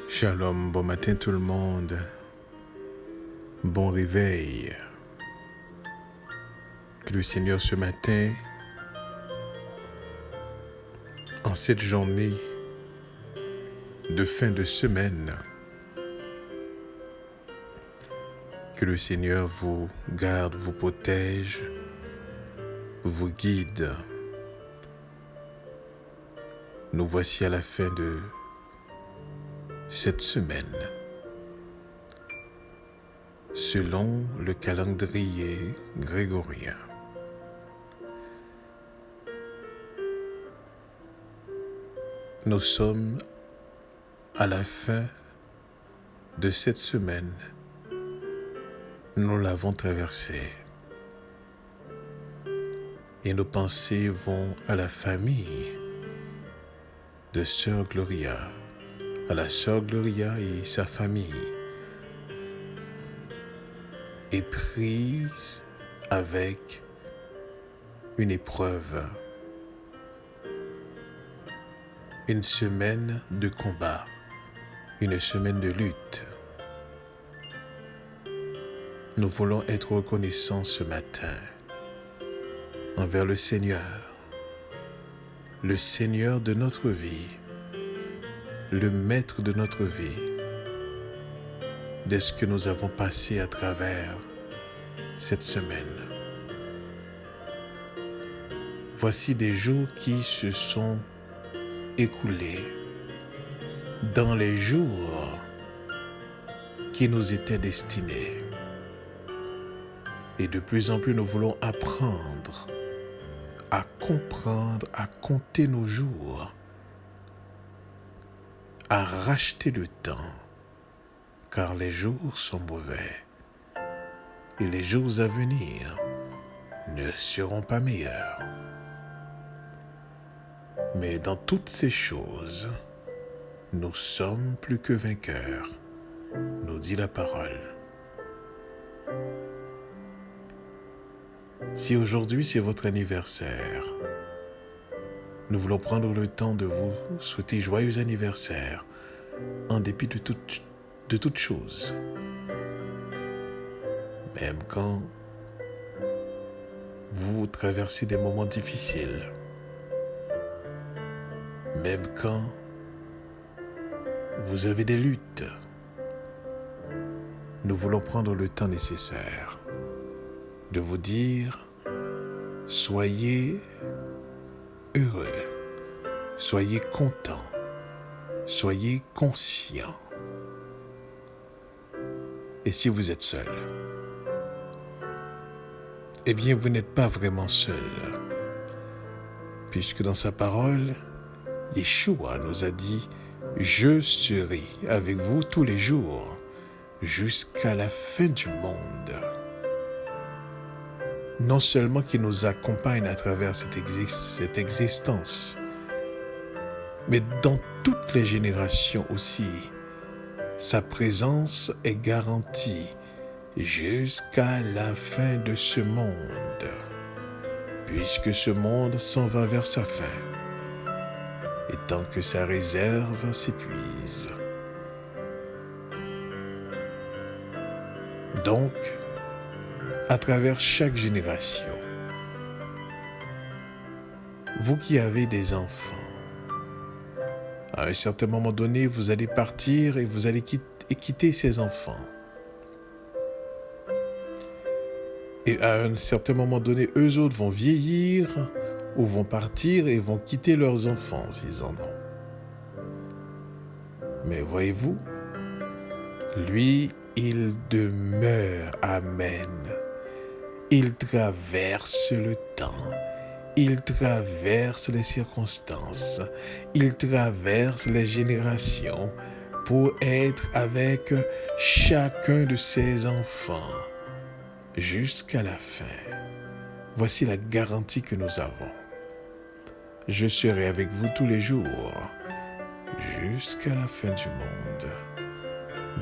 Shalom, bon matin tout le monde. Bon réveil. Que le Seigneur ce matin, en cette journée de fin de semaine, que le Seigneur vous garde, vous protège, vous guide. Nous voici à la fin de cette semaine. Selon le calendrier grégorien. Nous sommes à la fin de cette semaine. Nous l'avons traversée. Et nos pensées vont à la famille de Sœur Gloria, à la Sœur Gloria et sa famille, est prise avec une épreuve, une semaine de combat, une semaine de lutte. Nous voulons être reconnaissants ce matin envers le Seigneur de notre vie, le Maître de notre vie, de ce que nous avons passé à travers cette semaine. Voici des jours qui se sont écoulés dans les jours qui nous étaient destinés. Et de plus en plus, nous voulons apprendre à comprendre, à compter nos jours, à racheter le temps, car les jours sont mauvais et les jours à venir ne seront pas meilleurs. Mais dans toutes ces choses, nous sommes plus que vainqueurs, nous dit la parole. Si aujourd'hui c'est votre anniversaire, nous voulons prendre le temps de vous souhaiter joyeux anniversaire en dépit de toute chose. Même quand vous traversez des moments difficiles, même quand vous avez des luttes, nous voulons prendre le temps nécessaire de vous dire: soyez heureux, soyez contents, soyez conscients. Et si vous êtes seul, eh bien vous n'êtes pas vraiment seul, puisque dans sa parole, Yeshua nous a dit: je serai avec vous tous les jours jusqu'à la fin du monde. Non seulement qu'il nous accompagne à travers cette existence, mais dans toutes les générations aussi, sa présence est garantie jusqu'à la fin de ce monde, puisque ce monde s'en va vers sa fin, et tant que sa réserve s'épuise. Donc, à travers chaque génération, vous qui avez des enfants, à un certain moment donné, vous allez partir et vous allez quitter ces enfants. Et à un certain moment donné, eux autres vont vieillir ou vont partir et vont quitter leurs enfants s'ils en ont. Mais voyez-vous, lui, il demeure. Amen. Il traverse le temps, il traverse les circonstances, il traverse les générations pour être avec chacun de ses enfants jusqu'à la fin. Voici la garantie que nous avons. Je serai avec vous tous les jours jusqu'à la fin du monde.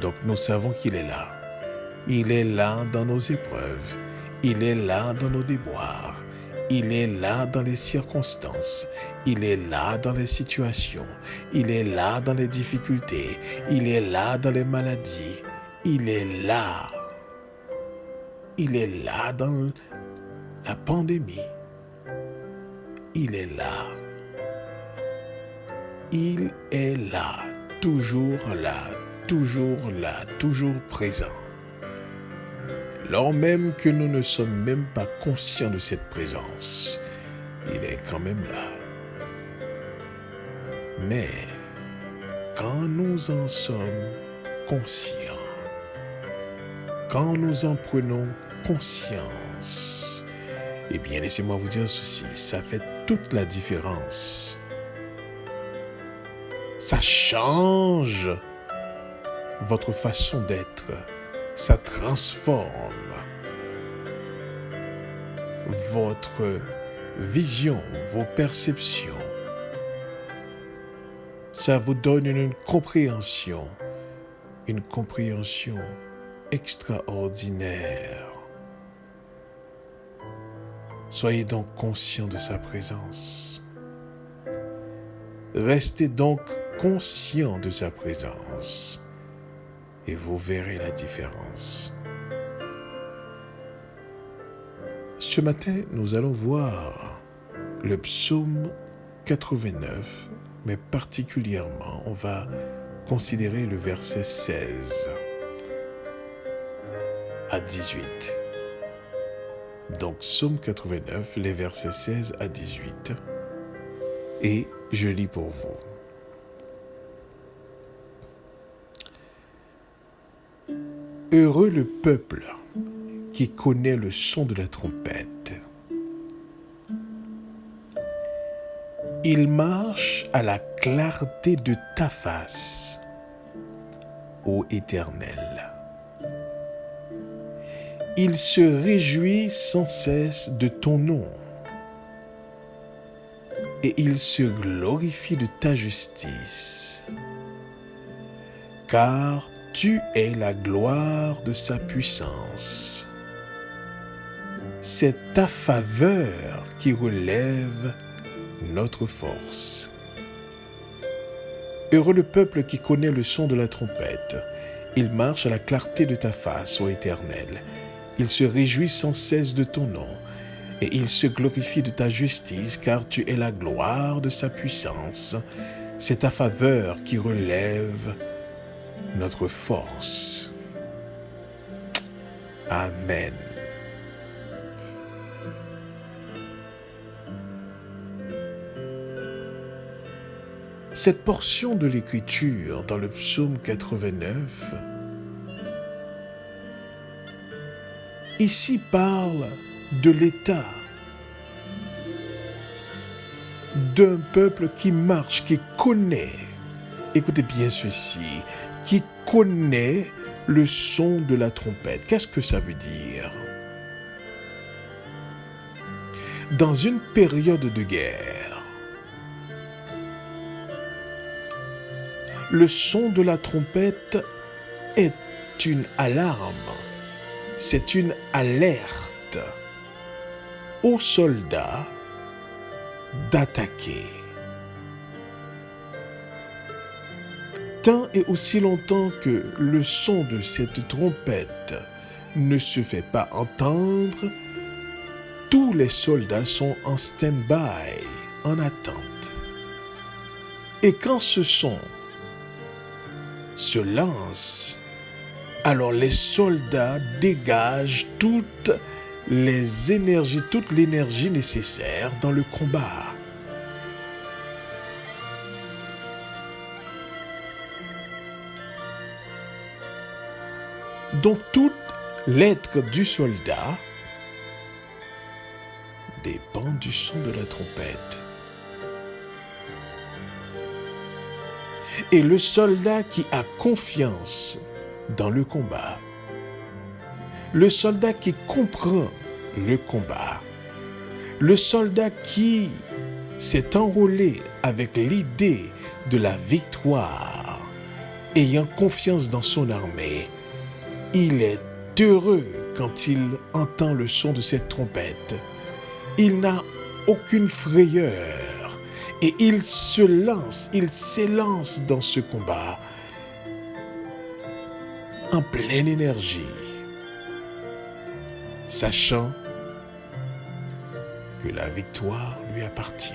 Donc nous savons qu'il est là. Il est là dans nos épreuves. Il est là dans nos déboires. Il est là dans les circonstances, il est là dans les situations, il est là dans les difficultés, il est là dans les maladies, il est là. Il est là dans la pandémie. Il est là. Il est là, toujours là, toujours là, toujours présent. Lors même que nous ne sommes même pas conscients de cette présence, il est quand même là. Mais quand nous en sommes conscients, quand nous en prenons conscience, eh bien, laissez-moi vous dire ceci, ça fait toute la différence. Ça change votre façon d'être. Ça transforme votre vision, vos perceptions. Ça vous donne une compréhension extraordinaire. Soyez donc conscients de sa présence. Restez donc conscients de sa présence et vous verrez la différence. Ce matin, nous allons voir le psaume 89, mais particulièrement, on va considérer le verset 16 à 18. Donc, psaume 89, les versets 16 à 18. Et je lis pour vous. Heureux le peuple qui connaît le son de la trompette. Il marche à la clarté de ta face, ô Éternel. Il se réjouit sans cesse de ton nom, et il se glorifie de ta justice, car tu es la gloire de sa puissance. C'est ta faveur qui relève notre force. Heureux le peuple qui connaît le son de la trompette. Il marche à la clarté de ta face, ô Éternel. Il se réjouit sans cesse de ton nom, et il se glorifie de ta justice, car tu es la gloire de sa puissance. C'est ta faveur qui relève notre force. Amen. Cette portion de l'Écriture dans le psaume 89 ici parle de l'état d'un peuple qui marche, qui connaît, écoutez bien ceci, qui connaît le son de la trompette. Qu'est-ce que ça veut dire? Dans une période de guerre, le son de la trompette est une alarme, c'est une alerte aux soldats d'attaquer. Tant et aussi longtemps que le son de cette trompette ne se fait pas entendre, tous les soldats sont en stand-by, en attente. Et quand ce son se lance, alors les soldats dégagent toute l'énergie nécessaire dans le combat. Donc tout l'être du soldat dépend du son de la trompette. Et le soldat qui a confiance dans le combat, le soldat qui comprend le combat, le soldat qui s'est enrôlé avec l'idée de la victoire, ayant confiance dans son armée, il est heureux quand il entend le son de cette trompette. Il n'a aucune frayeur et il s'élance dans ce combat en pleine énergie, sachant que la victoire lui appartient.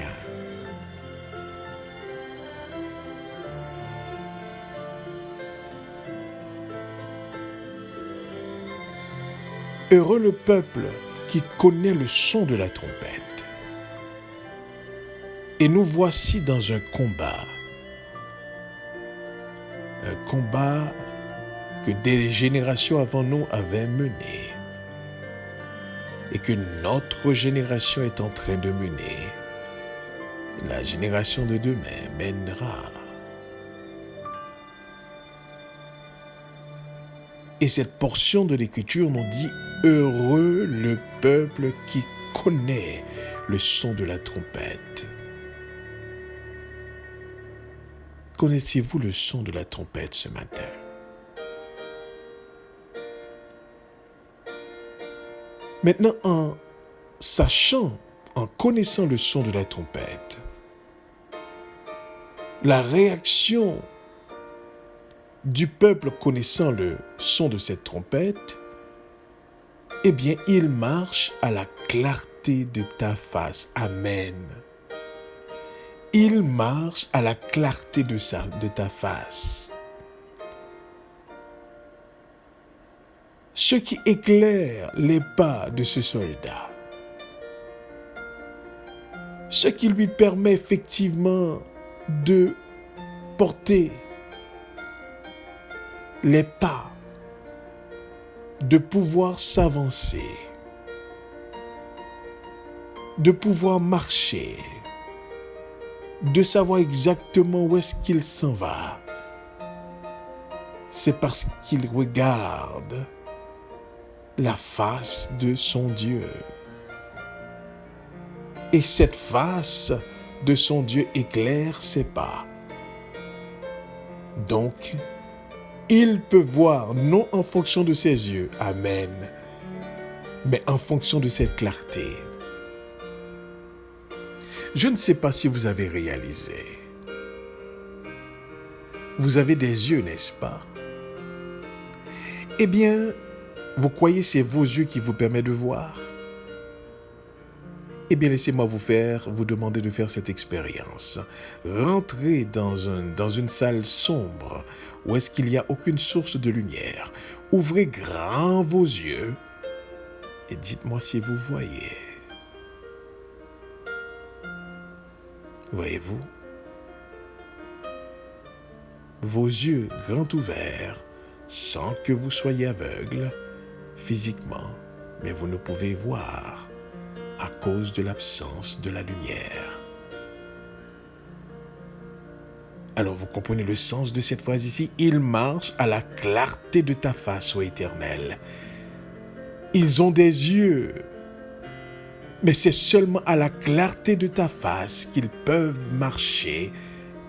Heureux le peuple qui connaît le son de la trompette. Et nous voici dans un combat que des générations avant nous avaient mené et que notre génération est en train de mener. La génération de demain mènera. Et cette portion de l'Écriture nous dit « Heureux le peuple qui connaît le son de la trompette ». Connaissez-vous le son de la trompette ce matin? Maintenant, en sachant, en connaissant le son de la trompette, la réaction du peuple connaissant le son de cette trompette, eh bien, il marche à la clarté de ta face. Amen. Il marche à la clarté de ta face. Ce qui éclaire les pas de ce soldat, ce qui lui permet effectivement de porter les pas, de pouvoir s'avancer, de pouvoir marcher, de savoir exactement où est-ce qu'il s'en va. C'est parce qu'il regarde la face de son Dieu. Et cette face de son Dieu éclaire ses pas. Donc, il peut voir non en fonction de ses yeux, amen, mais en fonction de cette clarté. Je ne sais pas si vous avez réalisé. Vous avez des yeux, n'est-ce pas? Eh bien, vous croyez que c'est vos yeux qui vous permettent de voir? Eh bien, laissez-moi vous demander de faire cette expérience. Rentrez dans une salle sombre où est-ce qu'il n'y a aucune source de lumière. Ouvrez grand vos yeux et dites-moi si vous voyez. Voyez-vous? Vos yeux grands ouverts, sans que vous soyez aveugle physiquement, mais vous ne pouvez voir à cause de l'absence de la lumière. Alors vous comprenez le sens de cette phrase ici. Il marche à la clarté de ta face, ô Éternel. Ils ont des yeux, mais c'est seulement à la clarté de ta face qu'ils peuvent marcher,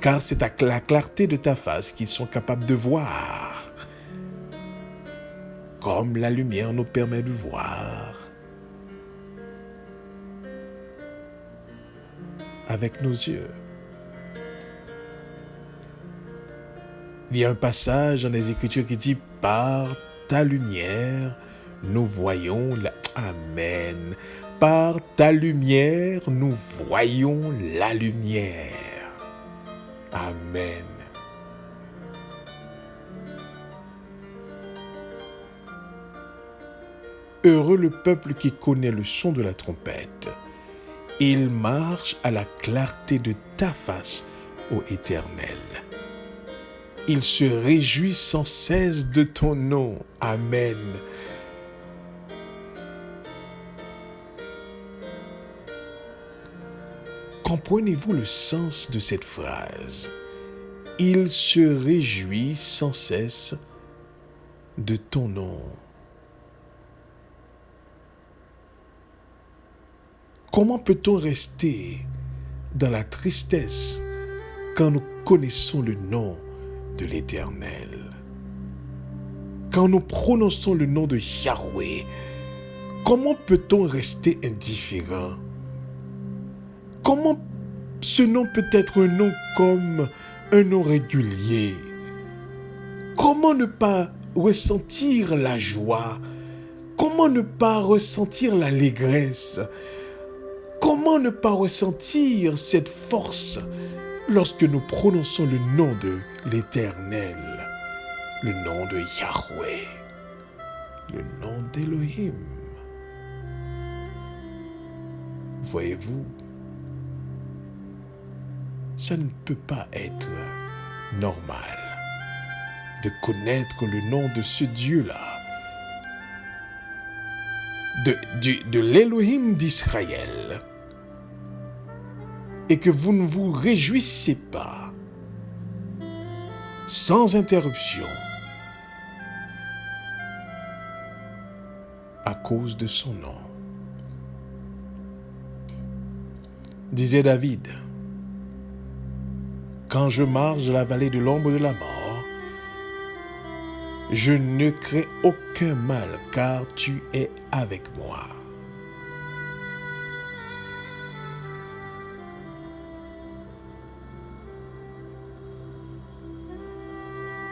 car c'est à la clarté de ta face qu'ils sont capables de voir, comme la lumière nous permet de voir avec nos yeux. Il y a un passage dans les Écritures qui dit « Par ta lumière, nous voyons la... » Amen. Par ta lumière, nous voyons la lumière. Amen. Heureux le peuple qui connaît le son de la trompette. Il marche à la clarté de ta face, ô Éternel. Il se réjouit sans cesse de ton nom. Amen. Comprenez-vous le sens de cette phrase? Il se réjouit sans cesse de ton nom. Comment peut-on rester dans la tristesse quand nous connaissons le nom de l'Éternel? Quand nous prononçons le nom de Yahweh, comment peut-on rester indifférent Comment ce nom peut être un nom comme un nom régulier? Comment ne pas ressentir la joie? Comment ne pas ressentir l'allégresse? Comment ne pas ressentir cette force lorsque nous prononçons le nom de l'Éternel, le nom de Yahweh, le nom d'Élohim? Voyez-vous, ça ne peut pas être normal de connaître le nom de ce Dieu-là, de l'Élohim d'Israël, et que vous ne vous réjouissez pas sans interruption à cause de son nom. Disait David, « Quand je marche dans la vallée de l'ombre de la mort, je ne crains aucun mal, car tu es avec moi. »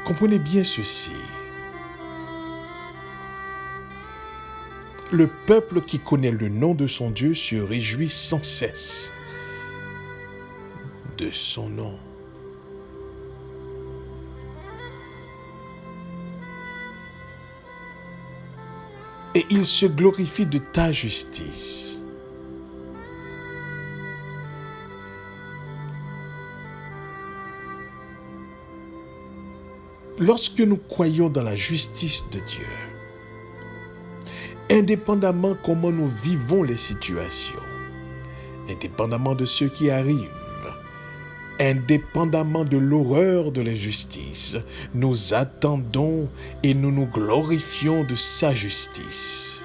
Comprenez bien ceci. Le peuple qui connaît le nom de son Dieu se réjouit sans cesse de son nom. Et il se glorifie de ta justice. Lorsque nous croyons dans la justice de Dieu, indépendamment comment nous vivons les situations, indépendamment de ce qui arrive, indépendamment de l'horreur de l'injustice, nous attendons et nous nous glorifions de sa justice.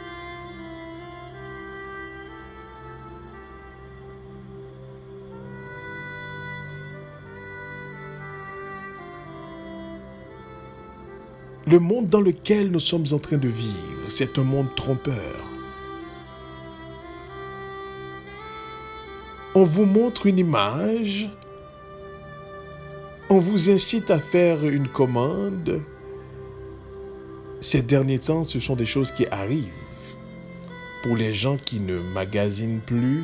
Le monde dans lequel nous sommes en train de vivre, c'est un monde trompeur. On vous montre une image, on vous incite à faire une commande. Ces derniers temps, ce sont des choses qui arrivent pour les gens qui ne magasinent plus.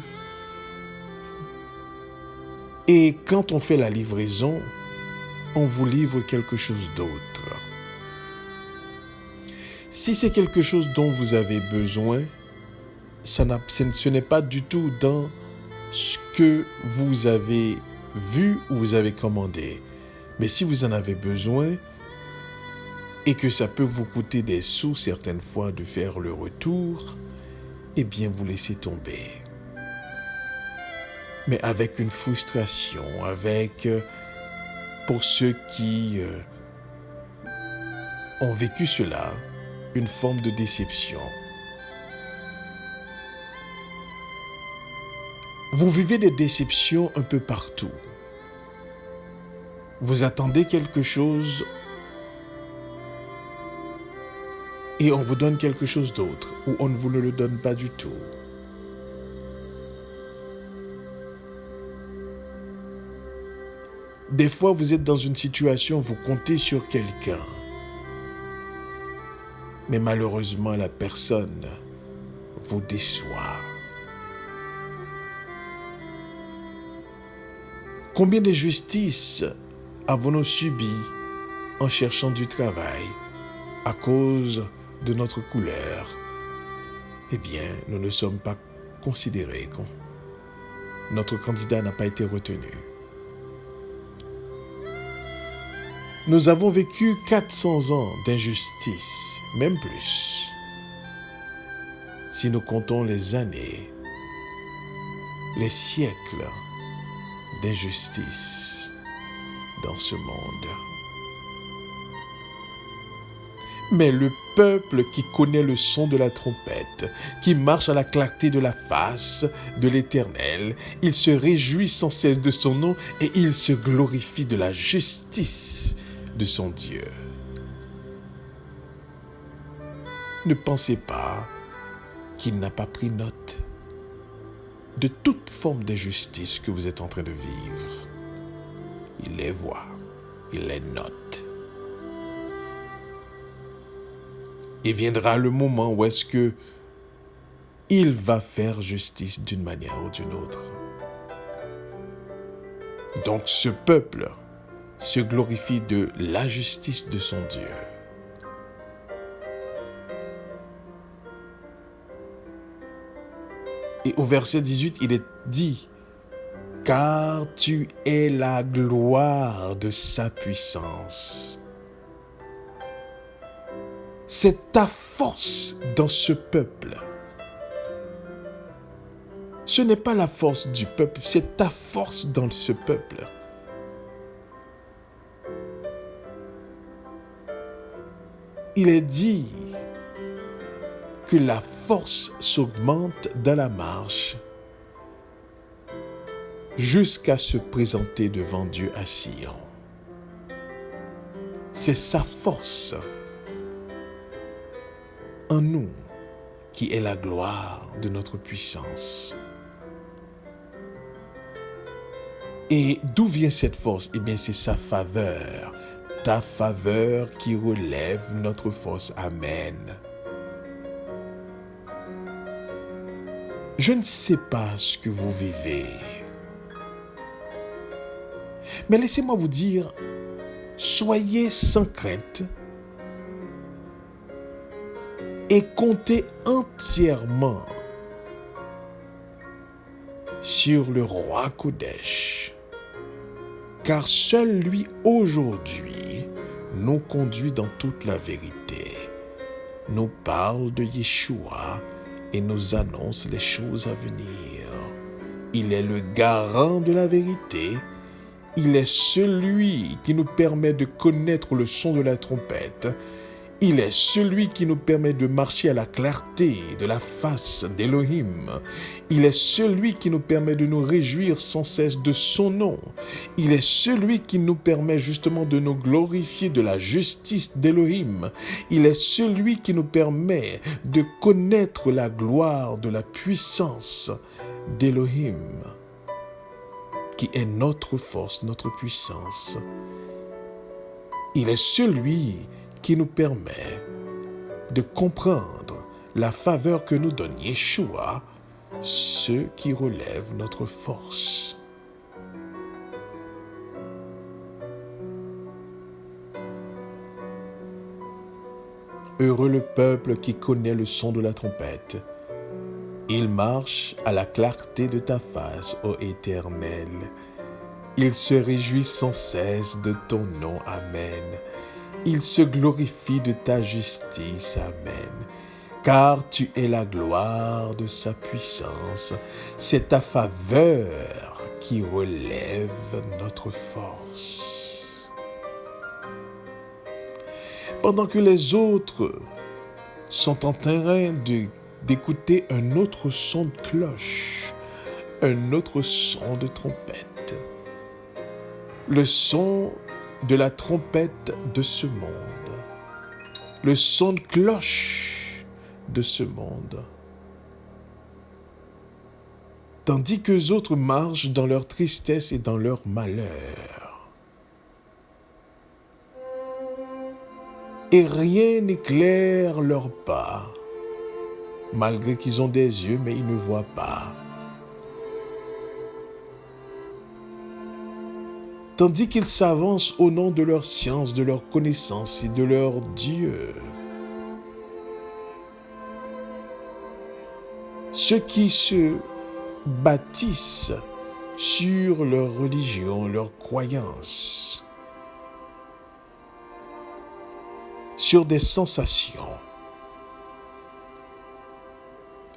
Et quand on fait la livraison, on vous livre quelque chose d'autre. Si c'est quelque chose dont vous avez besoin, ce n'est pas du tout dans ce que vous avez vu ou vous avez commandé. Mais si vous en avez besoin et que ça peut vous coûter des sous certaines fois de faire le retour, eh bien vous laissez tomber. Mais avec une frustration, pour ceux qui ont vécu cela, une forme de déception. Vous vivez des déceptions un peu partout. Vous attendez quelque chose et on vous donne quelque chose d'autre ou on ne vous le donne pas du tout. Des fois, vous êtes dans une situation, vous comptez sur quelqu'un. Mais malheureusement, la personne vous déçoit. Combien d'injustices avons-nous subies en cherchant du travail à cause de notre couleur? Eh bien, nous ne sommes pas considérés. Notre candidat n'a pas été retenu. Nous avons vécu 400 ans d'injustice, même plus. Si nous comptons les années, les siècles d'injustice dans ce monde. Mais le peuple qui connaît le son de la trompette, qui marche à la clarté de la face de l'Éternel, il se réjouit sans cesse de son nom et il se glorifie de la justice de son Dieu. Ne pensez pas qu'il n'a pas pris note. de toute forme d'injustice que vous êtes en train de vivre. Il les voit, il les note. Et viendra le moment où est-ce que il va faire justice d'une manière ou d'une autre. Donc ce peuple se glorifie de la justice de son Dieu. Et au verset 18, il est dit, « Car tu es la gloire de sa puissance. » C'est ta force dans ce peuple. Ce n'est pas la force du peuple, c'est ta force dans ce peuple. Il est dit que la force s'augmente dans la marche jusqu'à se présenter devant Dieu à Sion. C'est sa force en nous qui est la gloire de notre puissance. Et d'où vient cette force? Eh bien, c'est sa faveur. Ta faveur qui relève notre force. Amen. Je ne sais pas ce que vous vivez. Mais laissez-moi vous dire, soyez sans crainte et comptez entièrement sur le roi Kodesh. Car seul lui aujourd'hui nous conduit dans toute la vérité, nous parle de Yeshua et nous annonce les choses à venir. Il est le garant de la vérité, il est celui qui nous permet de connaître le son de la trompette, il est celui qui nous permet de marcher à la clarté de la face d'Élohim. Il est celui qui nous permet de nous réjouir sans cesse de son nom. Il est celui qui nous permet justement de nous glorifier de la justice d'Élohim. Il est celui qui nous permet de connaître la gloire de la puissance d'Élohim, qui est notre force, notre puissance. Il est celui qui nous permet de comprendre la faveur que nous donne Yeshua, ce qui relève notre force. Heureux le peuple qui connaît le son de la trompette. Il marche à la clarté de ta face, ô Éternel. Il se réjouit sans cesse de ton nom. Amen. Il se glorifie de ta justice. Amen. Car tu es la gloire de sa puissance. C'est ta faveur qui relève notre force. Pendant que les autres sont en train d'écouter un autre son de cloche, un autre son de trompette, le son de la trompette de ce monde, le son de cloche de ce monde. Tandis qu'eux autres marchent dans leur tristesse et dans leur malheur. Et rien n'éclaire leurs pas, malgré qu'ils ont des yeux, mais ils ne voient pas. Tandis qu'ils s'avancent au nom de leur science, de leur connaissance et de leur Dieu. Ceux qui se bâtissent sur leur religion, leur croyance, sur des sensations.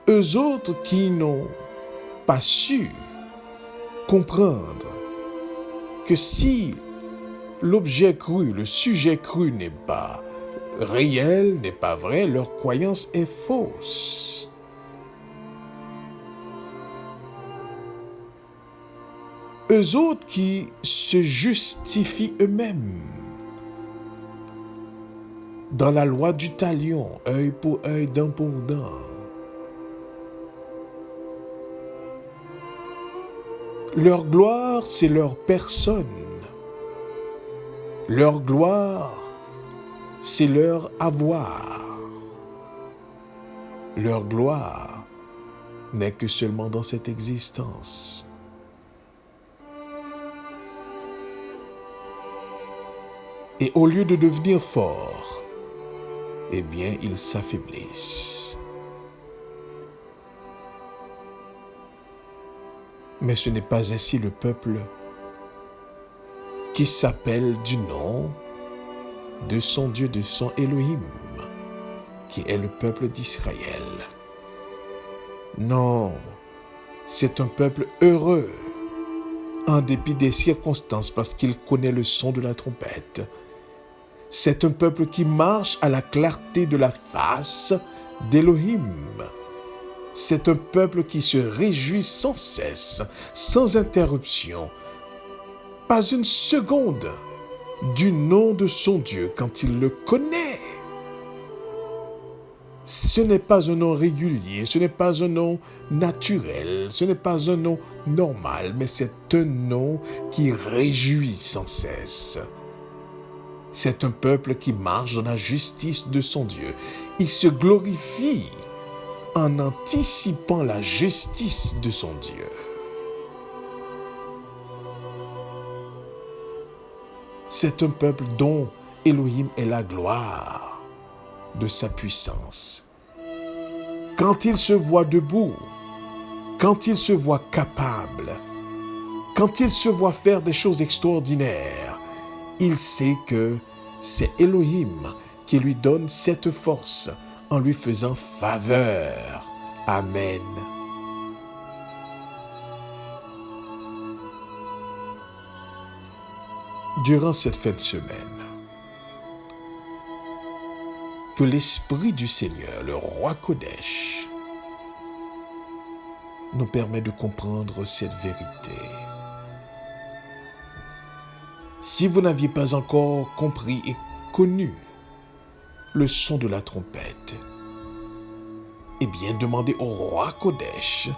Eux autres qui n'ont pas su comprendre que si l'objet cru, le sujet cru n'est pas réel, n'est pas vrai, leur croyance est fausse. Eux autres qui se justifient eux-mêmes dans la loi du talion, œil pour œil, dent pour dent. Leur gloire, c'est leur personne. Leur gloire, c'est leur avoir. Leur gloire n'est que seulement dans cette existence. Et au lieu de devenir forts, eh bien, ils s'affaiblissent. Mais ce n'est pas ainsi le peuple qui s'appelle du nom de son Dieu, de son Elohim, qui est le peuple d'Israël. Non, c'est un peuple heureux, en dépit des circonstances, parce qu'il connaît le son de la trompette. C'est un peuple qui marche à la clarté de la face d'Elohim. C'est un peuple qui se réjouit sans cesse, sans interruption, pas une seconde, du nom de son Dieu quand il le connaît. Ce n'est pas un nom régulier, ce n'est pas un nom naturel, ce n'est pas un nom normal, mais c'est un nom qui réjouit sans cesse. C'est un peuple qui marche dans la justice de son Dieu. Il se glorifie en anticipant la justice de son Dieu. C'est un peuple dont Elohim est la gloire de sa puissance. Quand il se voit debout, quand il se voit capable, quand il se voit faire des choses extraordinaires, il sait que c'est Elohim qui lui donne cette force en lui faisant faveur. Amen. Durant cette fin de semaine, que l'Esprit du Seigneur, le Roi Kodesh, nous permet de comprendre cette vérité. Si vous n'aviez pas encore compris et connu le son de la trompette, eh bien, demandez au Roi Kodesh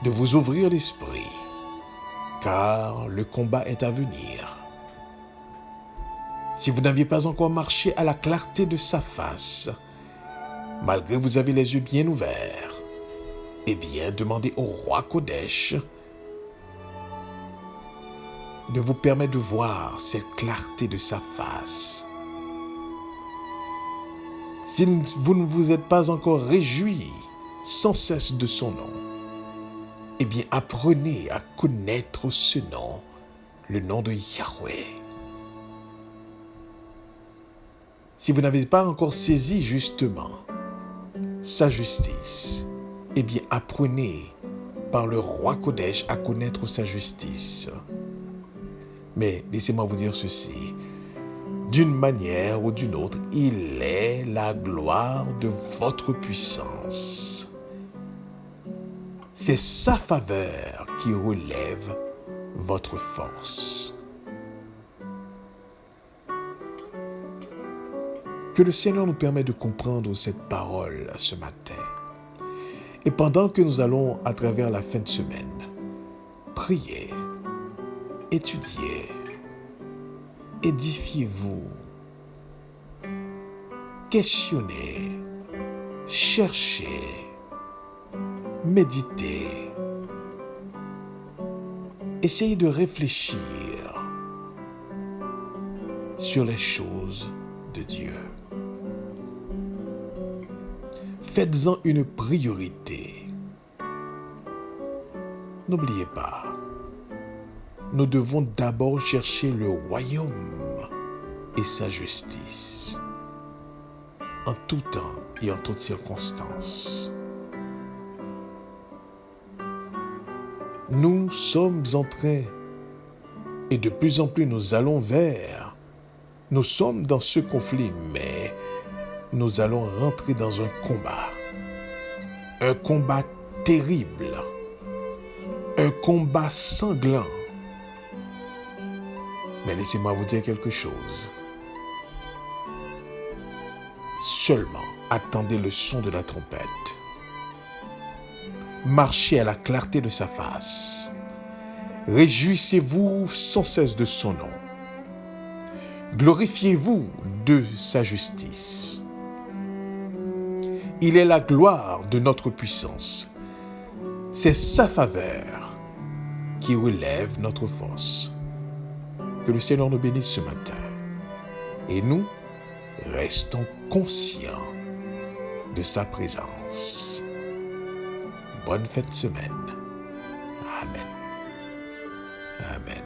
de vous ouvrir l'esprit, car le combat est à venir. Si vous n'aviez pas encore marché à la clarté de sa face, malgré que vous avez les yeux bien ouverts, eh bien, demandez au Roi Kodesh de vous permettre de voir cette clarté de sa face. Si vous ne vous êtes pas encore réjoui sans cesse de son nom, eh bien, apprenez à connaître ce nom, le nom de Yahweh. Si vous n'avez pas encore saisi justement sa justice, eh bien, apprenez par le Roi Kodesh à connaître sa justice. Mais laissez-moi vous dire ceci, d'une manière ou d'une autre, il est la gloire de votre puissance. C'est sa faveur qui relève votre force. Que le Seigneur nous permette de comprendre cette parole ce matin. Et pendant que nous allons à travers la fin de semaine, priez, étudiez, édifiez-vous, questionnez, cherchez, méditez, essayez de réfléchir sur les choses de Dieu. Faites-en une priorité. N'oubliez pas, nous devons d'abord chercher le royaume et sa justice, en tout temps et en toutes circonstances. Nous sommes en train, et de plus en plus nous allons vers, nous sommes dans ce conflit, mais nous allons rentrer dans un combat terrible, un combat sanglant. Mais laissez-moi vous dire quelque chose. Seulement, attendez le son de la trompette. Marchez à la clarté de sa face. Réjouissez-vous sans cesse de son nom. Glorifiez-vous de sa justice. Il est la gloire de notre puissance. C'est sa faveur qui relève notre force. Que le Seigneur nous bénisse ce matin. Et nous restons conscients de sa présence. Bonne fête de semaine. Amen. Amen.